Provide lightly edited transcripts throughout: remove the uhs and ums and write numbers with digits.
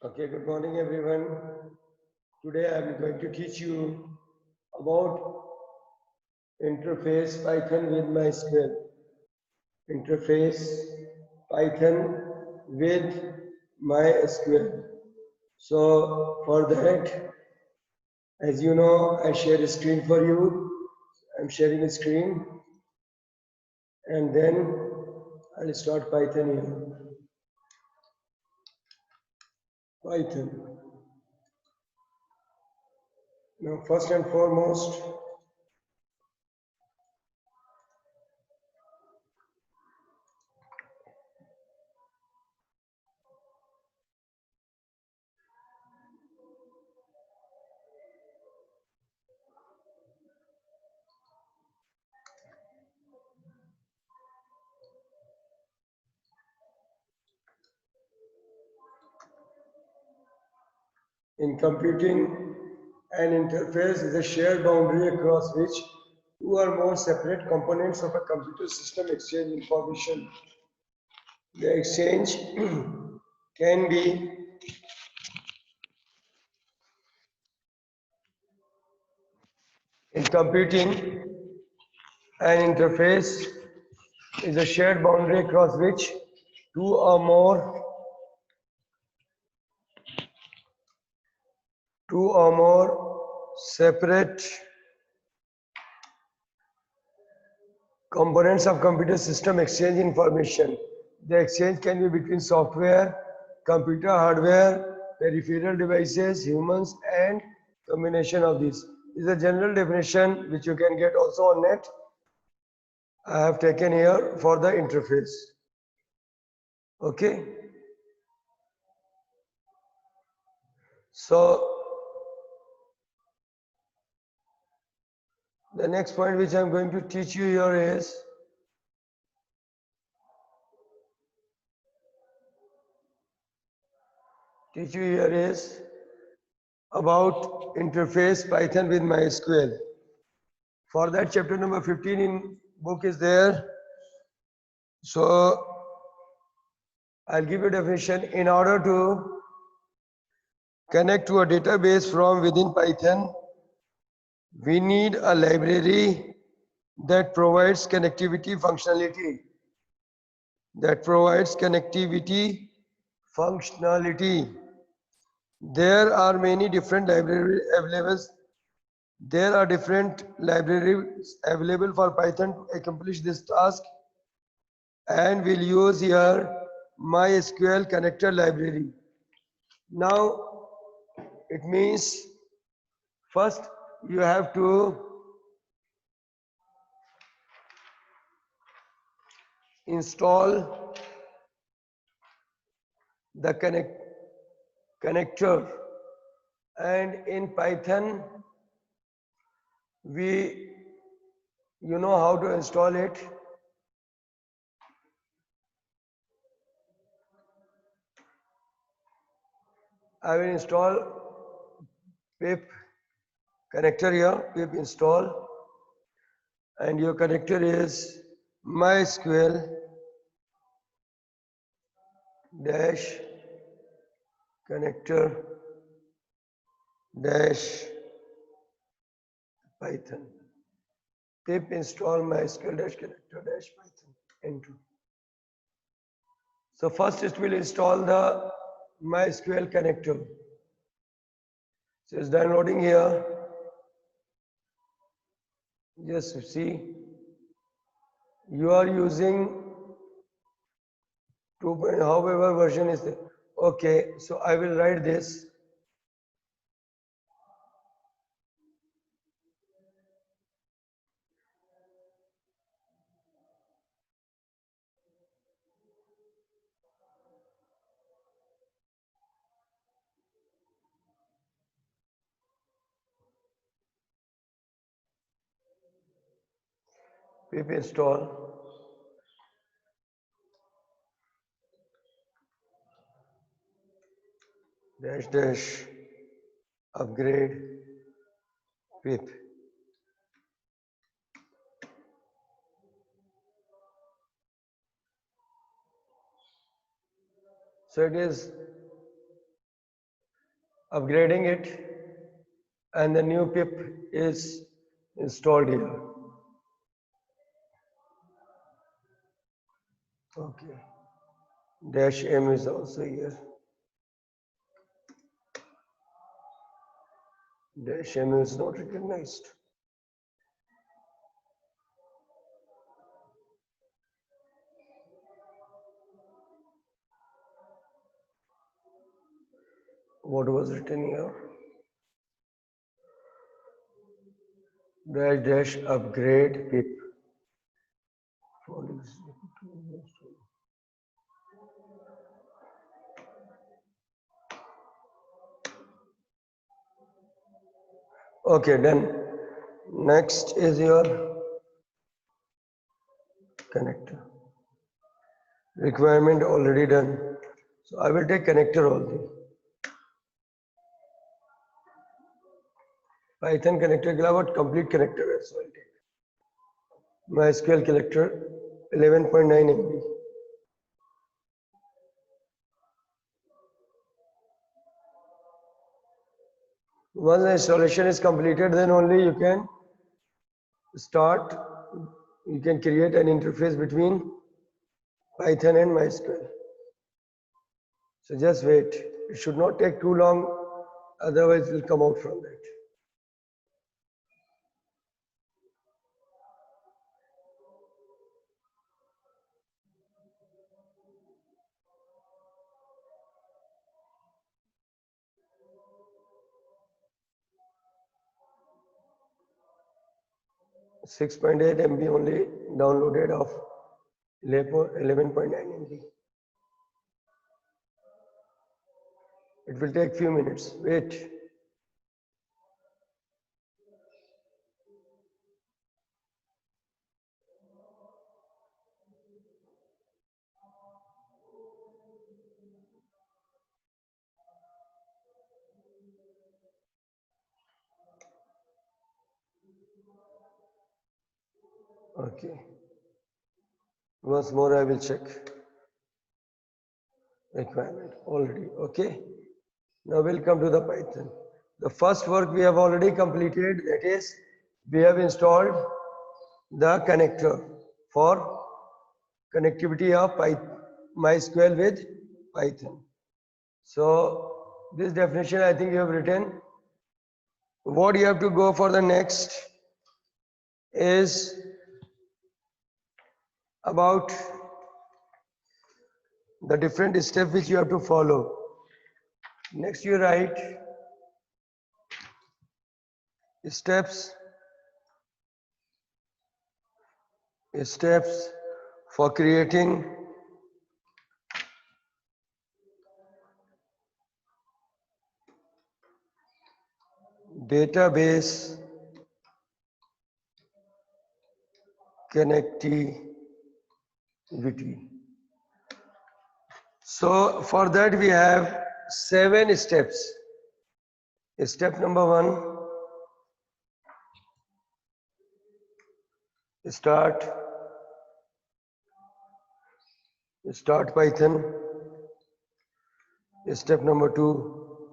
Okay, good morning everyone. Today I am going to teach you about interface Python with MySQL. Interface Python with MySQL. So for that, as you know, I share a screen for you. I'm sharing a screen and then I'll start Python here. Python. Now first and foremost, in computing, an interface is a shared boundary across which two or more separate components of a computer system exchange information. The exchange can be in computing, an interface is a shared boundary across which two or more separate components of computer system exchange information. The exchange can be between software, computer hardware, peripheral devices, humans, and combination of these. This is a general definition which you can get also on net. I have taken here for the interface. Okay. So the next point which I am going to teach you here is about interface Python with MySQL. For that, chapter number 15 in book is there. So I'll give you a definition. In order to connect to a database from within Python, we need a library that provides connectivity functionality. There are many different libraries available. There are different libraries available for Python to accomplish this task, and we'll use here MySQL connector library. Now it means first you have to install the connector, and in Python you know how to install it. I will install pip connector here, pip install, and your connector is MySQL dash connector dash Python. Pip install MySQL dash connector dash Python. Enter. So first it will install the MySQL connector. So it's downloading here. Just see, you are using 2. However version is there. Okay, so I will write this. Pip install dash dash upgrade pip. So it is upgrading it, and the new pip is installed here. Okay. Dash M is also here. Dash M is not recognized. What was written here? Dash dash upgrade pip. Okay, then next is your connector. Requirement already done. So I will take connector only. Python connector के अलावा complete connector है, so I'll take MySQL connector 11.9 MB. Once the installation is completed, then only you can start. You can create an interface between Python and MySQL. So just wait. It should not take too long, otherwise it will come out from that. .8 MB only downloaded of 11.9 MB. It will take few minutes. Wait. Okay. Once more I will check. Requirement already. Okay. Now we'll come to the Python. The first work we have already completed, that is, we have installed the connector for connectivity of MySQL with Python. So this definition I think you have written. What you have to go for the next is about the different steps which you have to follow. Next you write steps for creating database connectivity. So for that we have 7 steps. Step number 1, start Python. Step number 2,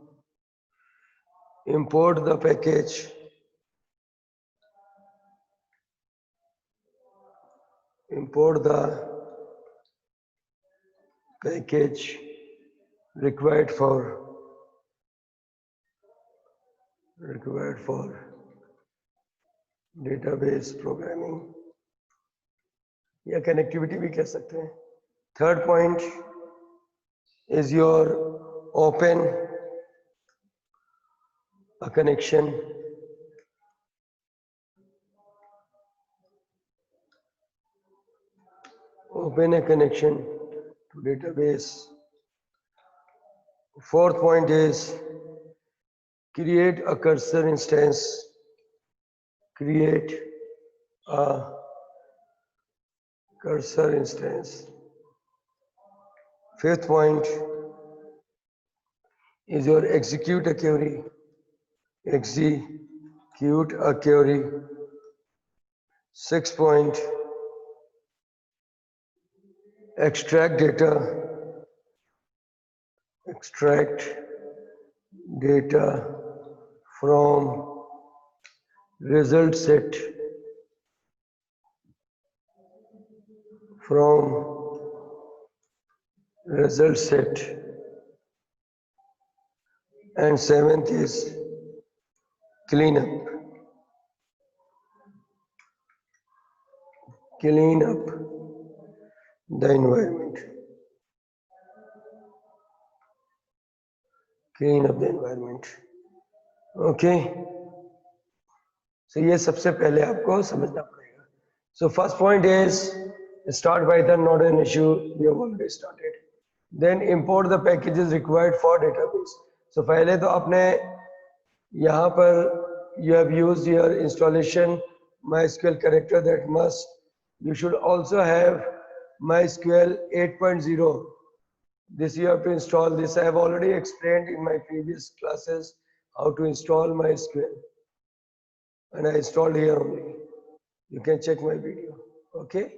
import the package. Import the package required for database programming या connectivity भी कह सकते हैं. Third point is your open a connection. Open a connection to database. Fourth point is create a cursor instance. Create a cursor instance. Fifth point is your execute a query. Execute a query. Sixth point, extract data from result set and seventh is clean up the environment. Okay. So ये सबसे पहले आपको समझना पड़ेगा. So first point is start Python, not an issue. We have already started. Then import the packages required for database. So पहले तो आपने यहाँ पर you have used your installation MySQL connector. That must, you should also have MySQL 8.0. This you have to install. This I have already explained in my previous classes how to install MySQL, and I installed here only. You can check my video. Okay.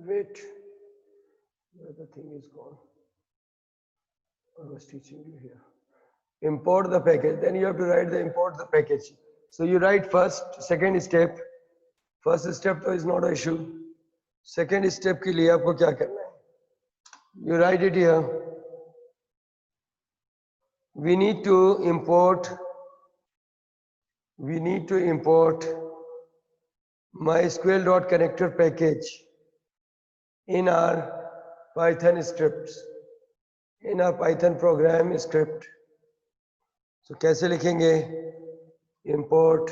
Wait, the other thing is gone. I was teaching you here. Import the package. Then you have to write the import the package. So you write second step. First step is not an issue. Second step के लिए आपको क्या करना है? You write it here. We need to import MySQL.connector package in our Python scripts, in our Python program script. So कैसे लिखेंगे? Import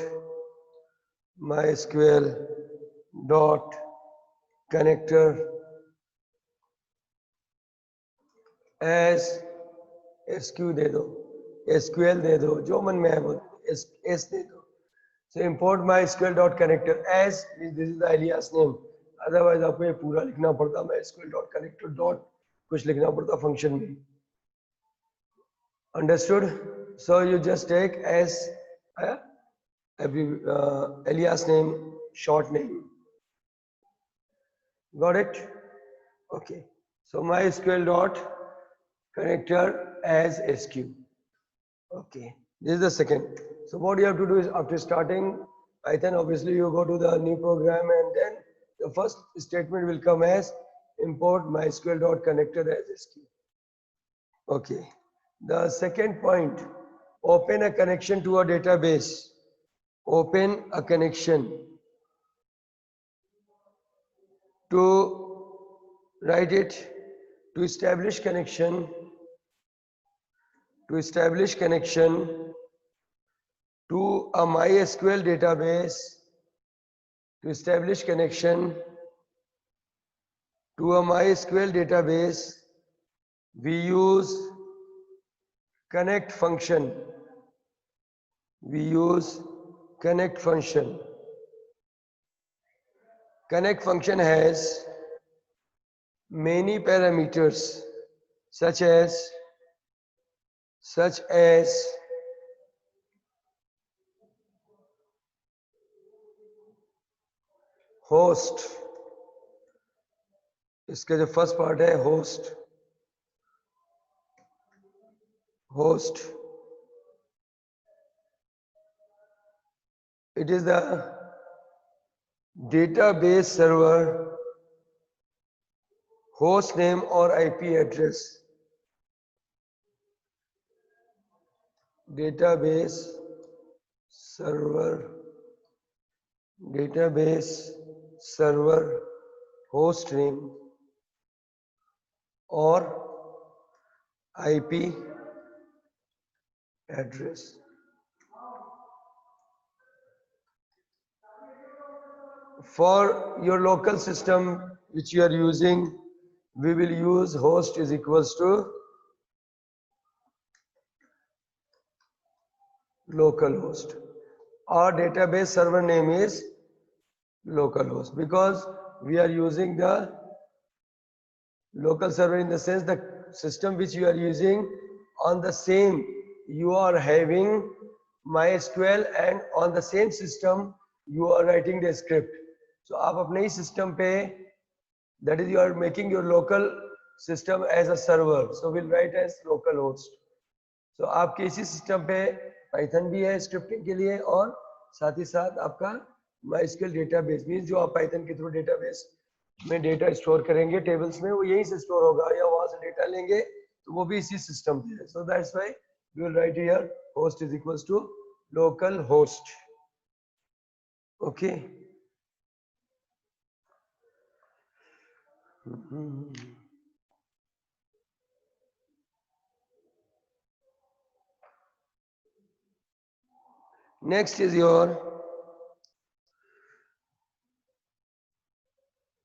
MySQL.connector as SQ दे दो, SQL दे दो, जो मन में है वो S दे दो. So import MySQL.connector as, this is the alias name. Otherwise आपको ये पूरा लिखना पड़ता, MySQL.connector dot कुछ लिखना पड़ता function में. Understood? So you just take as alias name, short name. Got it? Okay. So MySQL.connector as SQ. Okay. This is the second. So what you have to do is, after starting Python, obviously you go to the new program, and then the first statement will come as import MySQL.connector as SQ. Okay. The second point, open a connection to a database. Open a connection to, write it, to establish connection to a MySQL database, to establish connection to a MySQL database, we use connect function. Connect function has many parameters such as host. इसका जो first part है host. It is the database server host name or IP address. Database server host name or IP address. For your local system which you are using, we will use host is equals to localhost. Our database server name is localhost because we are using the local server, in the sense the system which you are using on the same you are having MySQL and on the same system you are writing the script. So आप अपने ही system पे, that is you are making your local system as a server. So we'll write as localhost. So आपके इसी system पे Python भी है scripting के लिए और साथ ही साथ आपका MySQL database means जो आप Python के through database में डेटा स्टोर करेंगे टेबल्स में, वो यहीं से स्टोर होगा या वहां से डेटा लेंगे तो वो भी इसी सिस्टम पे है. So that's why we will write here host is equals to local host. Okay. Next is your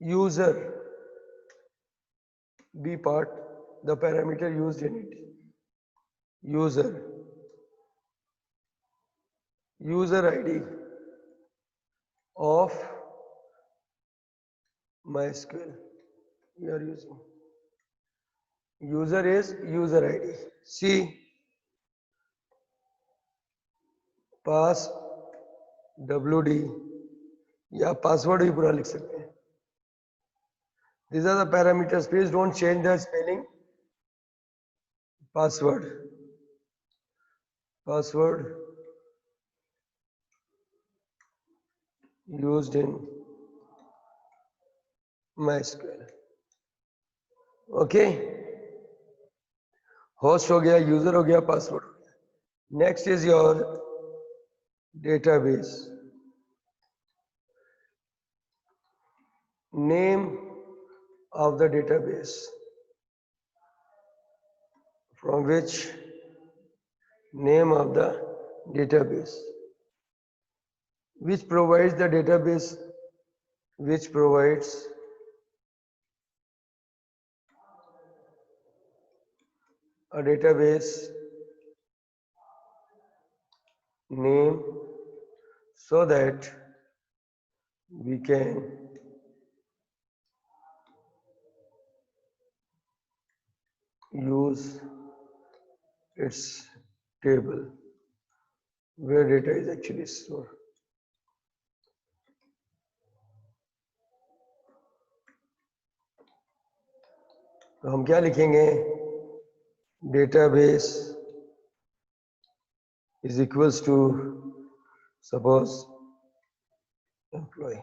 user be part the parameter used in it. user ID of MySQL you are using. User is user ID. C pass WD या password भी पूरा लिख सकते हैं. These are the parameters. Please don't change the spelling. Password used in MySQL. Okay. Host हो गया, user हो गया, password हो गया. Next is your database. Name of the database from which name of the database which provides the database which provides a database name so that we can use its table where data is actually stored. तो हम क्या लिखेंगे? Database is equals to suppose employee.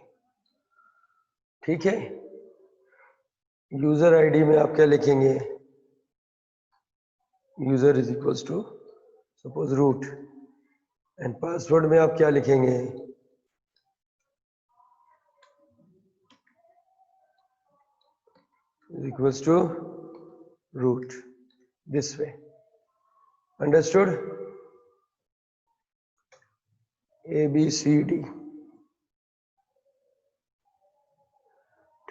ठीक है. User ID में आप क्या लिखेंगे? User is equals to suppose root. And password में आप क्या लिखेंगे? is equals to root. This way. Understood? A, B, C, D.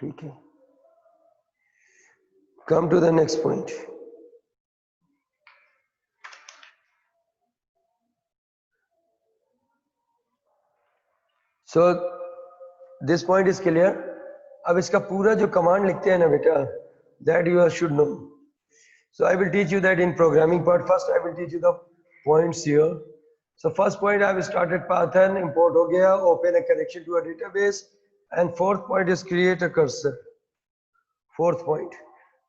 ठीक है. Come to the next point. So this point is clear. अब इसका पूरा जो कमांड लिखते हैं ना बेटा, that you should know. So I will teach you that in programming part. First I will teach you the points here. So first point I have started Python, import हो गया, open a connection to a database, and fourth point is create a cursor. Fourth point,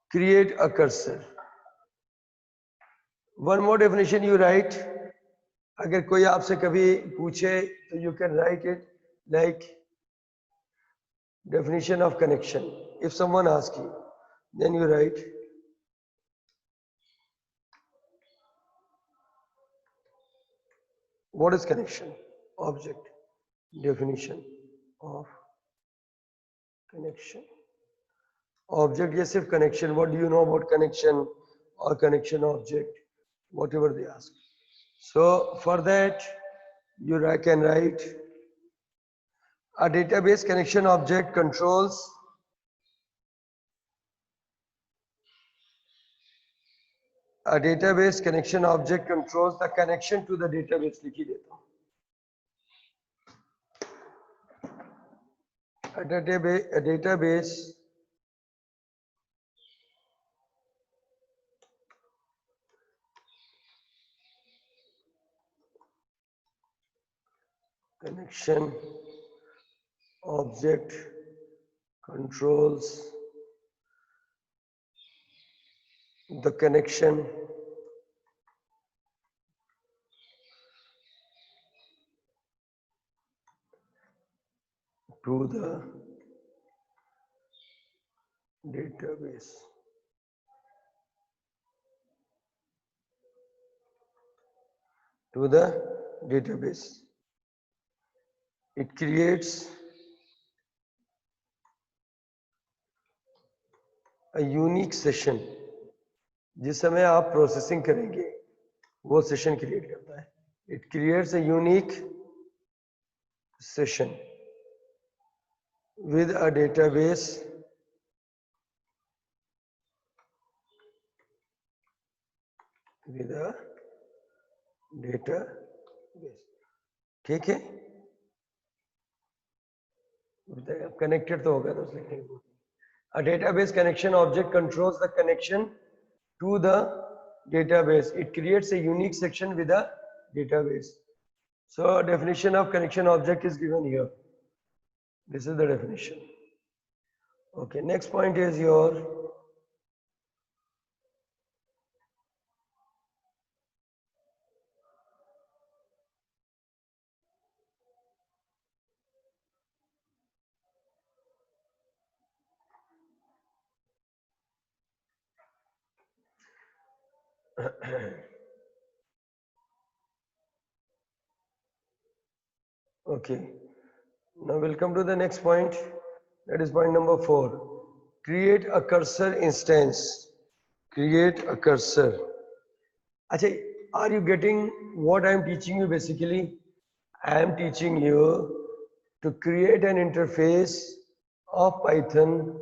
create a cursor. One more definition you write. अगर कोई आपसे कभी पूछे तो you can write it like definition of connection. If someone asks you, then you write what is connection? Object. Definition of connection. Object, yes, if connection, what do you know about connection or connection object? Whatever they ask. So for that, you can write a database connection object controls a database connection object controls the connection to the database. लिख ही देता हूँ. A database connection object controls the connection to the database. To the database. It creates a unique session. जिस समय आप processing करेंगे वो session create करता है. It creates a unique session with a database ठीक है. कनेक्टेड तो होगा तो लिखने की. A database connection object controls the connection to the database. It creates a unique section with a database. So definition of connection object is given here. This is the definition. Okay, next point is your okay. Now we'll come to the next point. That is point number 4. Create a cursor instance. Create a cursor. Achha, are you getting what I am teaching you basically? I am teaching you to create an interface of Python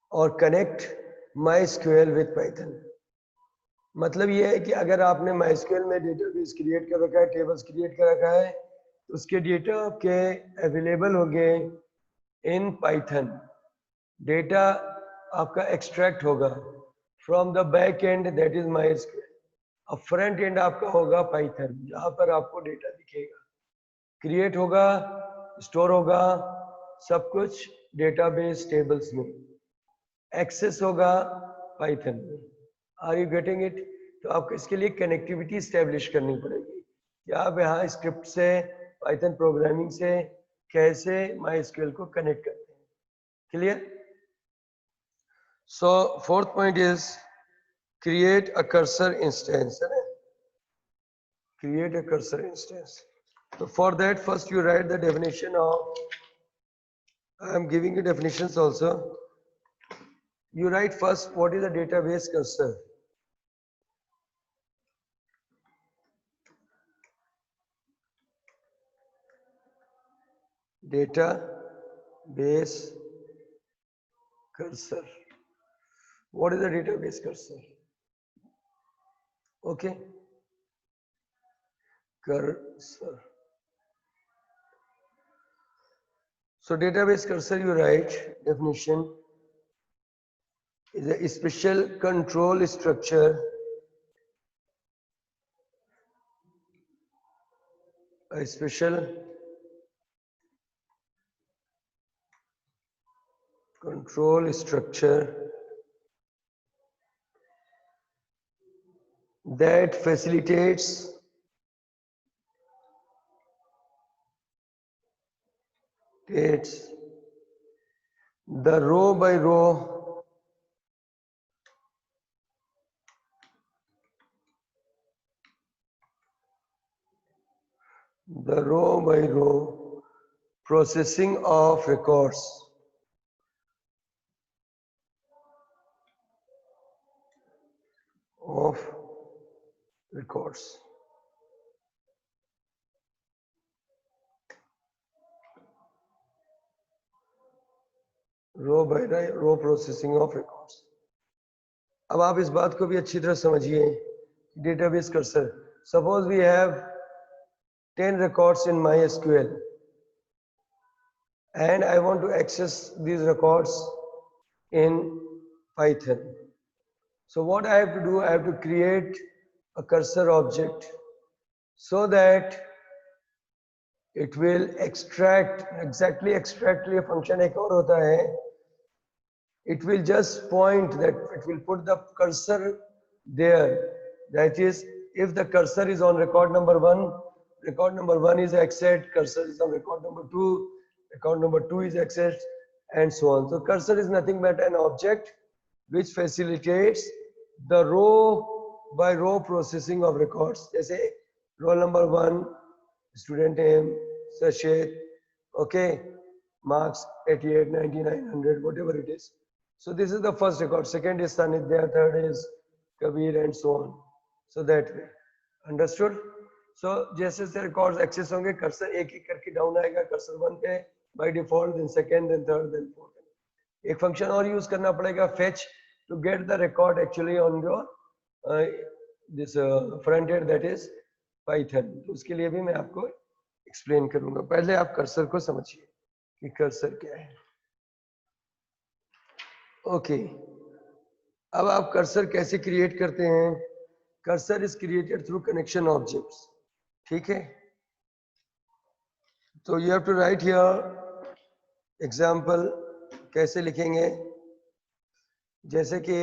or connect MySQL with Python. मतलब ये है कि अगर आपने MySQL में database create कर रखा है, टेबल्स क्रिएट कर रखा है, तो उसके डेटा आपके अवेलेबल होंगे इन पाइथन. डेटा आपका एक्सट्रैक्ट होगा from the back and that is MySQL. अब फ्रंट एंड आपका होगा पाइथन, जहां पर आपको डेटा दिखेगा, क्रिएट होगा, स्टोर होगा, सब कुछ डेटाबेस टेबल्स में एक्सेस होगा पाइथन में. Are you getting it? तो आपको इसके लिए कनेक्टिविटी स्टैब्लिश करनी पड़ेगी कि आप यहाँ स्क्रिप्ट से पाइथन प्रोग्रामिंग से कैसे MySQL को कनेक्ट करते हैं. Clear? So fourth point is create a cursor instance. Create a cursor instance. So for that, first you write the definition of, I am giving you definitions also. You write first what is a database cursor. Database cursor. What is a database cursor? Okay. Cursor. So database cursor, you write definition is a special control structure, a special control structure that facilitates the row by row processing of records. Row by row processing of records. अब आप इस बात को भी अच्छी तरह समझिए. Database cursor, suppose we have 10 records in MySQL and I want to access these records in Python. So what I have to do, I have to create a cursor object so that it will extract, exactly extract लिए function एक और होता है, it will just point that it will put the cursor there. That is, if the cursor is on record number 1 is accessed, cursor is on record number 2, record number 2 is accessed, and so on. So cursor is nothing but an object which facilitates the row by row processing of records. जैसे roll number 1, student name, Sachet, okay, marks 88, 99, 100, whatever it is. So this is the first record. Second is Sanidhya, third is Kabir, and so on. So that way, understood? So जैसे से records access होंगे, cursor एक एक करके down आएगा, cursor 1 पे by default, then second, then third, then fourth. एक function और use करना पड़ेगा, fetch, to get the record actually on your this front end, that is Python. तो उसके लिए भी मैं आपको explain करूंगा. पहले आप cursor को समझिए कि cursor क्या है. ओके, अब आप कर्सर कैसे क्रिएट करते हैं? Cursor is created through connection objects. ठीक है, तो you have to write here example. कैसे लिखेंगे? जैसे कि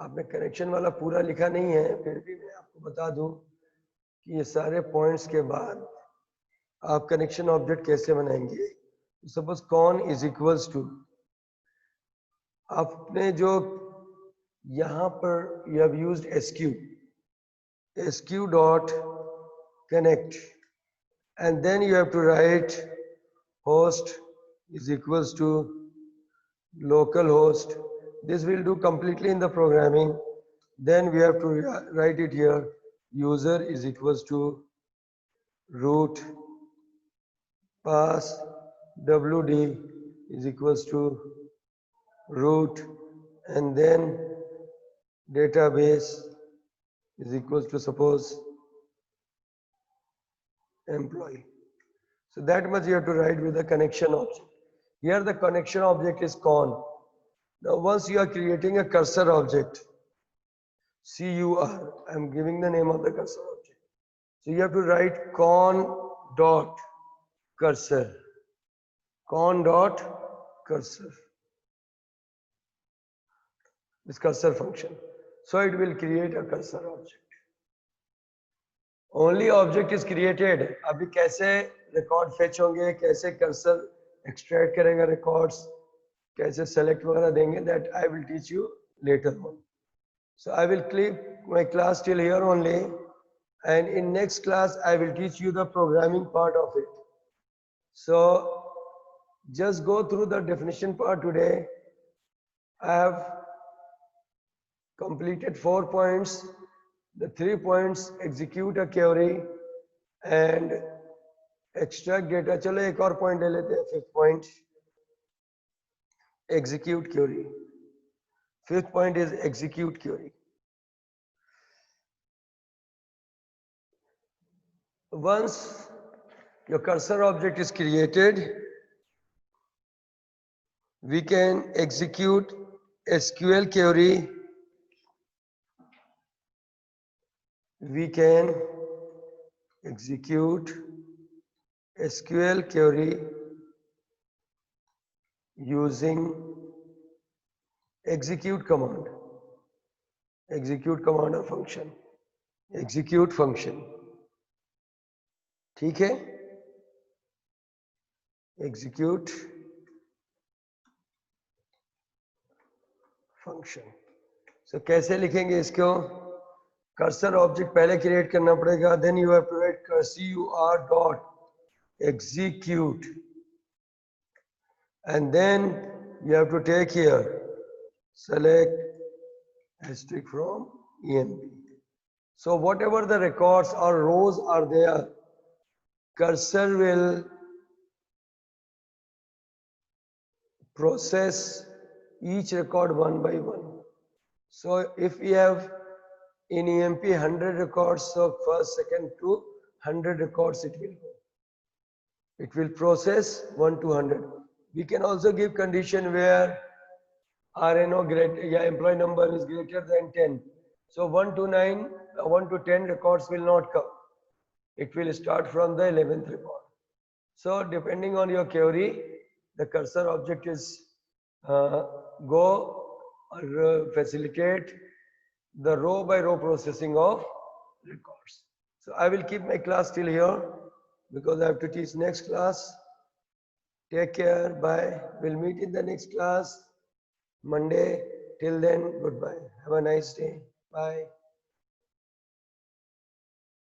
आपने कनेक्शन वाला पूरा लिखा नहीं है, फिर भी मैं आपको बता दूं कि ये सारे पॉइंट्स के बाद आप कनेक्शन ऑब्जेक्ट कैसे बनाएंगे. Suppose con is equals to, आपने जो यहां पर you have used sq dot connect, and then you have to write host is equals to local host. This will do completely in the programming. Then we have to write it here, user is equals to root pass wd is equals to root, and then database is equals to suppose employee. So that much you have to write with the connection object. Here the connection object is con. Now once you are creating a cursor object, CUR, I am giving the name of the cursor object. So you have to write con dot cursor, con dot cursor, this cursor function. So it will create a cursor object. Only object is created. अभी कैसे record fetch होंगे, कैसे cursor extract करेगा records, कैसे select वगैरह देंगे, that I will teach you later on. So I will keep my class till here only, and in next class I will teach you the programming part of it. So just go through the definition part today. I have completed 4 points. The 3 points, execute a query and extract data. चलो एक और point ले लेते हैं, 5th point, execute query. 5th point is execute query. Once your cursor object is created, we can execute SQL query. We can execute SQL query using execute command or function, execute function. ठीक है, execute function. So कैसे लिखेंगे इसको? Cursor object पहले create करना पड़ेगा, then you have to write cur dot execute, and then you have to take here select asterisk from env. So whatever the records or rows are there, cursor will process each record one by one. So if we have in EMP 100 records, so first, second to 100 records it will go. It will process 1 to 100. We can also give condition where RNO employee number is greater than 10. So 1 to 10 records will not come. it will start from the 11th record. So depending on your query, the cursor object is go or facilitate the row by row processing of records. So I will keep my class till here because I have to teach next class. Take care. Bye. We'll meet in the next class Monday. Till then, goodbye. Have a nice day. Bye.